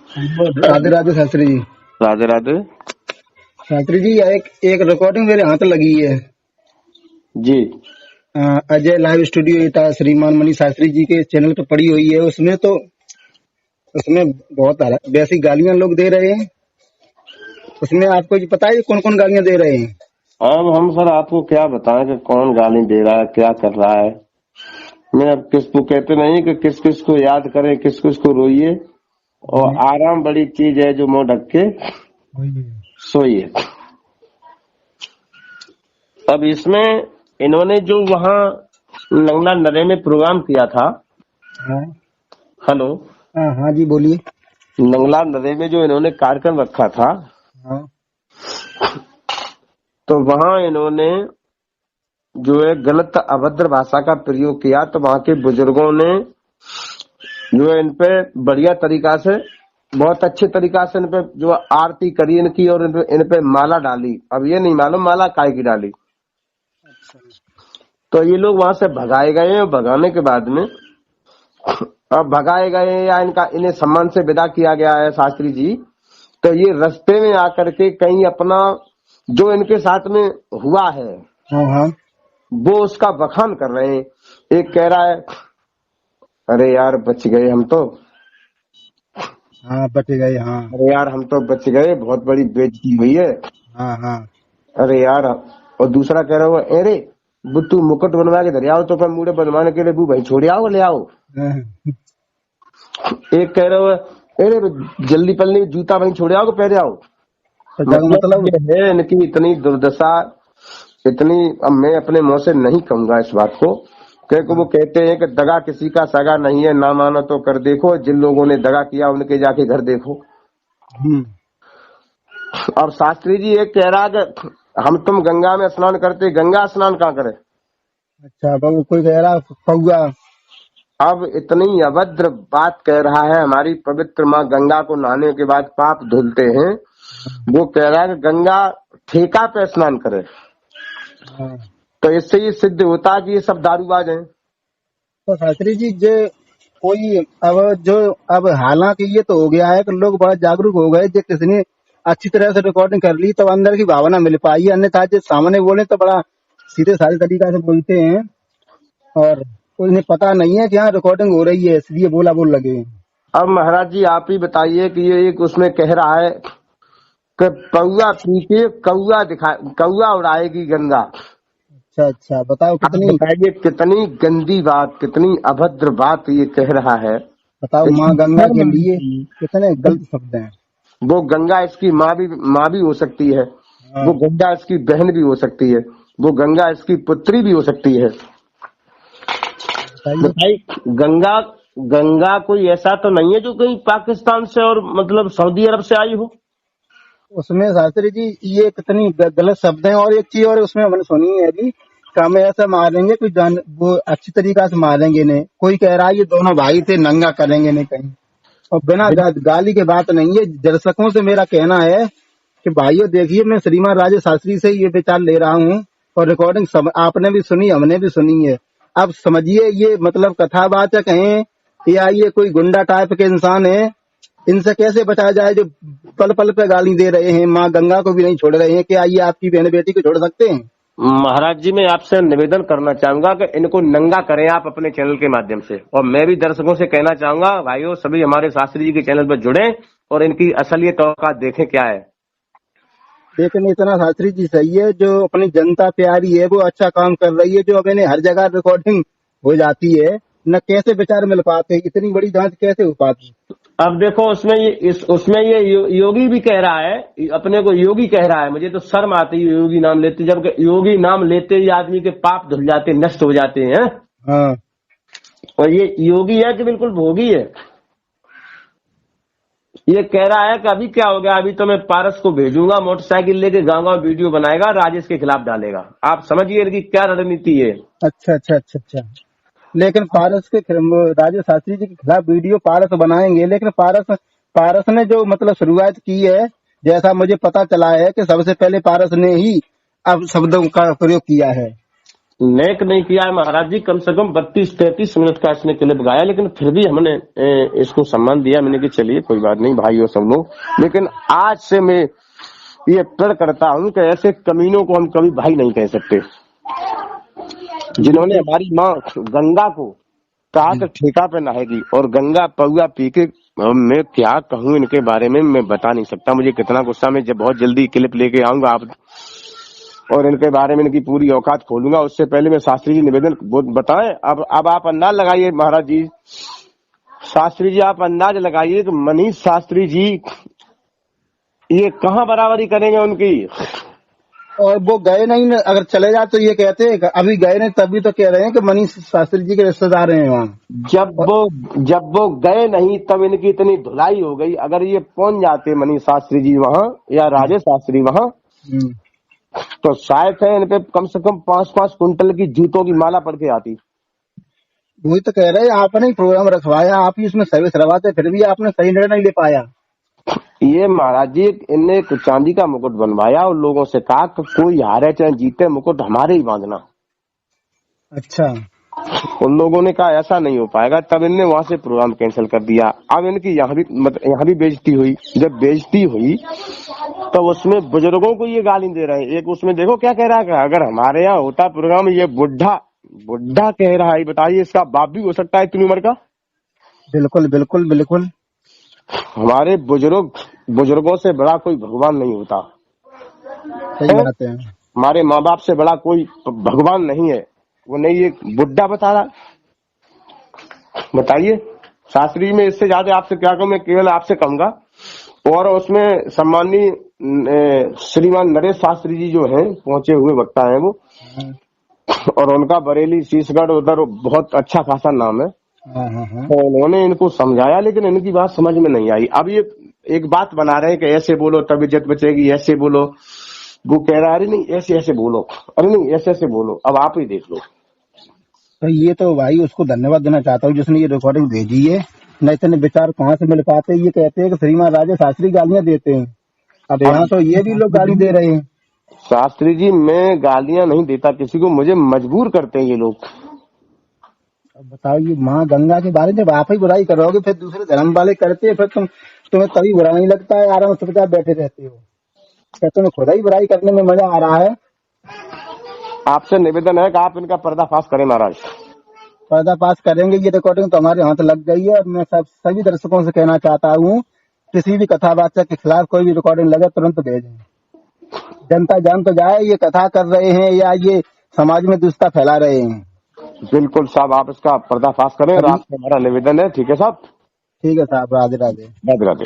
राधे राधे शास्त्री जी। राधे राधे शास्त्री जी, एक रिकॉर्डिंग मेरे हाथ लगी है। जी। अजय लाइव स्टूडियो इटा श्रीमान मनीष शास्त्री जी के चैनल पे पड़ी हुई है। उसमें बहुत वैसी गालियां लोग दे रहे हैं। उसमें आपको ये पता है कौन कौन गालियां दे रहे हैं? अब हम सर आपको क्या बताएं कि कौन गाली दे रहा है, क्या कर रहा है। मैं अब किसको कहते नहीं कि किस किस को याद करें, किस किस को रोइए, और आराम बड़ी चीज है जो मुंह ढक के सोइए। अब इसमें इन्होंने जो वहाँ नंगला नरे में प्रोग्राम किया था। हाँ हेलो। हाँ हाँ जी बोलिए। नंगला नरे में जो इन्होंने कार्यक्रम रखा था, हाँ तो वहाँ इन्होंने जो है गलत अभद्र भाषा का प्रयोग किया। तो वहाँ के बुजुर्गों ने जो है इन पे बढ़िया तरीका से, बहुत अच्छे तरीका से इन पे जो आरती करी इनकी, और इन पे माला डाली। अब ये नहीं मालूम माला काय की डाली। तो ये लोग वहां से भगाए गए हैं। भगाने के बाद में अब भगाए गए या इन्हें सम्मान से विदा किया गया है शास्त्री जी। तो ये रास्ते में आकर के कहीं अपना जो इनके साथ में हुआ है हाँ हाँ वो उसका बखान कर रहे हैं। एक कह रहा है, अरे यार बच गए हम तो, हाँ बच गए। हाँ अरे यार हम तो बच गए, बहुत बड़ी बेइज्जती हुई है। हाँ हाँ अरे यार। और दूसरा कह रहा हुआ, अरे वो तू मुकुट बनवा के धरियाओ तो फिर मुड़े बनवाने के लिए वो भाई छोड़ आओ, ले आओ। हाँ। एक कह रहा हुआ, अरे जल्दी पल्ली जूता वहीं छोड़ आओ, पहले आओ। तो मतलब ये है इनकी इतनी दुर्दशा, इतनी। अब मैं अपने मुंह से नहीं कहूंगा इस बात को, क्योंकि वो कहते हैं कि दगा किसी का सगा नहीं है, ना मानो तो कर देखो। जिन लोगों ने दगा किया उनके जाके घर देखो। अब शास्त्री जी एक कह रहा कि हम तुम गंगा में स्नान करते, गंगा स्नान कहाँ करे। अच्छा बाबू, कोई कह रहा पौआ। अब इतनी अभद्र बात कह रहा है। हमारी पवित्र माँ गंगा को नहाने के बाद पाप धुलते हैं। वो कह रहा है कि गंगा ठेका पे स्नान करे। हाँ। तो इससे ये सिद्ध होता है कि ये सब दारूबाज हैं। तो शास्त्री जी, अब हालांकि ये तो हो गया है कि लोग बड़ा जागरूक हो गए। जो किसने अच्छी तरह से रिकॉर्डिंग कर ली तो अंदर की भावना मिल पाई, अन्यथा जो सामने बोले तो बड़ा सीधे साधे तरीका से बोलते हैं और उन्हें पता नहीं है कि यहाँ रिकॉर्डिंग हो रही है, इसलिए बोला बोल लगे। अब महाराज जी आप ही बताइए कि ये एक उसमें कह रहा है कि पौआ पी के कौआ उड़ाएगी गंगा। अच्छा अच्छा, बताओ अब बताइए कितनी गंदी बात, कितनी अभद्र बात ये कह रहा है। बताओ माँ इसकी गंगा के शर्म आनी लिए चाहिए। कितने गलत शब्द हैं। वो गंगा इसकी माँ भी हो सकती है। हाँ, वो गंगा इसकी बहन भी हो सकती है। वो गंगा इसकी पुत्री भी हो सकती है। बताइए। बताइए, गंगा गंगा कोई ऐसा तो नहीं है जो कहीं पाकिस्तान से और मतलब सऊदी अरब से आई हो। उसमें शास्त्री जी ये कितनी गलत शब्द हैं। और एक चीज और उसमें मैंने सुनी है अभी, हमें ऐसा मारेंगे कोई वो अच्छी तरीका से मारेंगे नहीं। कोई कह रहा है ये दोनों भाई थे, नंगा करेंगे नहीं कहीं। और बिना गाली के बात नहीं है। दर्शकों से मेरा कहना है कि भाइयों देखिए, मैं श्रीमान राजे शास्त्री से ये विचार ले रहा हूँ और रिकॉर्डिंग आपने भी सुनी, हमने भी सुनी है। अब समझिए ये मतलब कथावाचक हैं या ये कोई गुंडा टाइप के इंसान है। इनसे कैसे बचाया जाए जो पल पल पे गाली दे रहे हैं, माँ गंगा को भी नहीं छोड़ रहे हैं। क्या ये आपकी बहन बेटी को छोड़ सकते हैं? महाराज जी मैं आपसे निवेदन करना चाहूंगा कि इनको नंगा करें आप अपने चैनल के माध्यम से। और मैं भी दर्शकों से कहना चाहूंगा, भाइयों सभी हमारे शास्त्री जी के चैनल पर जुड़े और इनकी असलियत औकात देखें क्या है। लेकिन इतना शास्त्री जी सही है, जो अपनी जनता प्यारी है वो अच्छा काम कर रही है। जो अब इन्हें हर जगह रिकॉर्डिंग हो जाती है, न कैसे विचार मिल पाते, इतनी बड़ी जांच कैसे हो पाती। अब देखो उसमें ये योगी भी कह रहा है, अपने को योगी कह रहा है। मुझे तो शर्म आती है योगी नाम लेते, जबकि योगी नाम लेते ही आदमी के पाप धुल जाते, नष्ट हो जाते हैं। हाँ। और ये योगी है कि बिल्कुल भोगी है। ये कह रहा है कि अभी क्या हो गया, अभी तो मैं पारस को भेजूंगा, मोटरसाइकिल लेके गाँव वीडियो बनाएगा, राजेश के खिलाफ डालेगा। आप समझिए इनकी क्या रणनीति है। अच्छा अच्छा अच्छा अच्छा। लेकिन राजे शास्त्री जी के खिलाफ वीडियो पारस बनाएंगे, लेकिन पारस ने जो मतलब शुरुआत की है, जैसा मुझे पता चला है कि सबसे पहले पारस ने ही अब शब्दों का प्रयोग किया है। नेक नहीं किया है महाराज जी। कम से कम 32-33 मिनट का इसने क्लिप गाया, लेकिन फिर भी हमने इसको सम्मान दिया। मैंने कि चलिए कोई बात नहीं भाई हो सब लोग, लेकिन आज से मैं ये प्रण करता हूँ कि ऐसे कमीनों को हम कभी भाई नहीं कह सकते, जिन्होंने हमारी माँ गंगा को कहा कि ठेका पे नहाएगी, और गंगा पौआ पी के, मैं क्या कहूँ इनके बारे में, मैं बता नहीं सकता मुझे कितना गुस्सा। मैं जब बहुत जल्दी क्लिप लेके आऊंगा आप और इनके बारे में इनकी पूरी औकात खोलूंगा। उससे पहले मैं शास्त्री जी निवेदन बताएं। अब आप अंदाज लगाइए महाराज जी, शास्त्री जी आप अंदाज लगाइए कि मनीष शास्त्री जी ये कहाँ बराबरी करेंगे उनकी। और वो गए नहीं न, अगर चले जाए तो ये कहते हैं कि अभी गए नहीं, तभी तो कह रहे हैं कि मनीष शास्त्री जी के रिश्तेदार हैं वहाँ। जब वो गए नहीं तब इनकी इतनी धुलाई हो गई। अगर ये पहुंच जाते मनीष शास्त्री जी वहाँ या राजेश शास्त्री वहाँ, तो शायद है इन पे कम से कम 5-5 कुंटल की जूतों की माला पड़ के आती। वही तो कह रहे हैं, आपने ही प्रोग्राम रखवाया, आप ही उसमें सर्विस रखवाते, फिर भी आपने सही निर्णय नहीं ले पाया। ये महाराज जी इनने एक चांदी का मुकुट बनवाया और लोगों से कहा कि कोई हारे चाहे जीते मुकुट हमारे ही बांधना। अच्छा, उन लोगों ने कहा ऐसा नहीं हो पाएगा, तब इनने वहां से प्रोग्राम कैंसिल कर दिया। अब इनकी यहाँ भी बेइज्जती हुई। जब बेइज्जती हुई तो उसमें बुजुर्गों को ये गाली दे रहे हैं। एक उसमें देखो क्या कह रहा है, अगर हमारे यहाँ होता प्रोग्राम, ये बुढ़ा कह रहा है, बताइए इसका बाप भी हो सकता है इतनी उम्र का। बिल्कुल बिल्कुल बिल्कुल। हमारे बुजुर्गों से बड़ा कोई भगवान नहीं होता। सही बात है। हमारे माँ बाप से बड़ा कोई भगवान नहीं है। वो नहीं, ये बुढ़ा बता रहा। बताइए शास्त्री में इससे ज्यादा आपसे क्या कहूँ, मैं केवल आपसे कहूंगा। और उसमें सम्मानीय श्रीमान नरेश शास्त्री जी जो हैं, पहुंचे हुए वक्ता हैं वो, और उनका बरेली शीशगढ़ उधर बहुत अच्छा खासा नाम है। तो उन्होंने इनको समझाया, लेकिन इनकी बात समझ में नहीं आई। अब ये एक बात बना रहे हैं कि ऐसे बोलो तब इज्जत बचेगी, ऐसे बोलो। वो कह रहा है अरे नहीं ऐसे बोलो, अरे नहीं ऐसे बोलो। अब आप ही देख लो। तो ये तो भाई उसको धन्यवाद देना चाहता हूँ जिसने ये रिकॉर्डिंग भेजी है, नहीं इतने विचार कहाँ से मिल पाते। ये कहते हैं कि श्रीमान राजेश शास्त्री गालियां देते हैं, अब यहाँ तो ये भी लोग गाली दे रहे हैं। शास्त्री जी मैं गालियां नहीं देता किसी को, मुझे मजबूर करते हैं ये लोग। अब बताओ, ये माँ गंगा के बारे में जब आप ही बुराई करोगे, फिर दूसरे धर्म वाले करते हैं, फिर तुम्हें तभी बुरा नहीं लगता है, आराम से चुपचाप बैठे रहते हो। क्या तुम्हें खुदा ही बुराई करने में मजा आ रहा है? आपसे निवेदन है कि आप इनका पर्दाफाश करें महाराज। पर्दाफाश करेंगे। ये रिकॉर्डिंग तो हमारे हाथ लग गई है। मैं सभी दर्शकों से कहना चाहता हूँ, किसी भी कथावाचक के खिलाफ कोई भी रिकॉर्डिंग लगे तुरंत भेजें। जनता जान तो जाए ये कथा कर रहे हैं या ये समाज में दुष्टता फैला रहे हैं। बिल्कुल साहब, आप इसका पर्दाफाश करें और आपसे हमारा निवेदन है। ठीक है साहब। ठीक है साहब, राधे राधे। राधे राधे।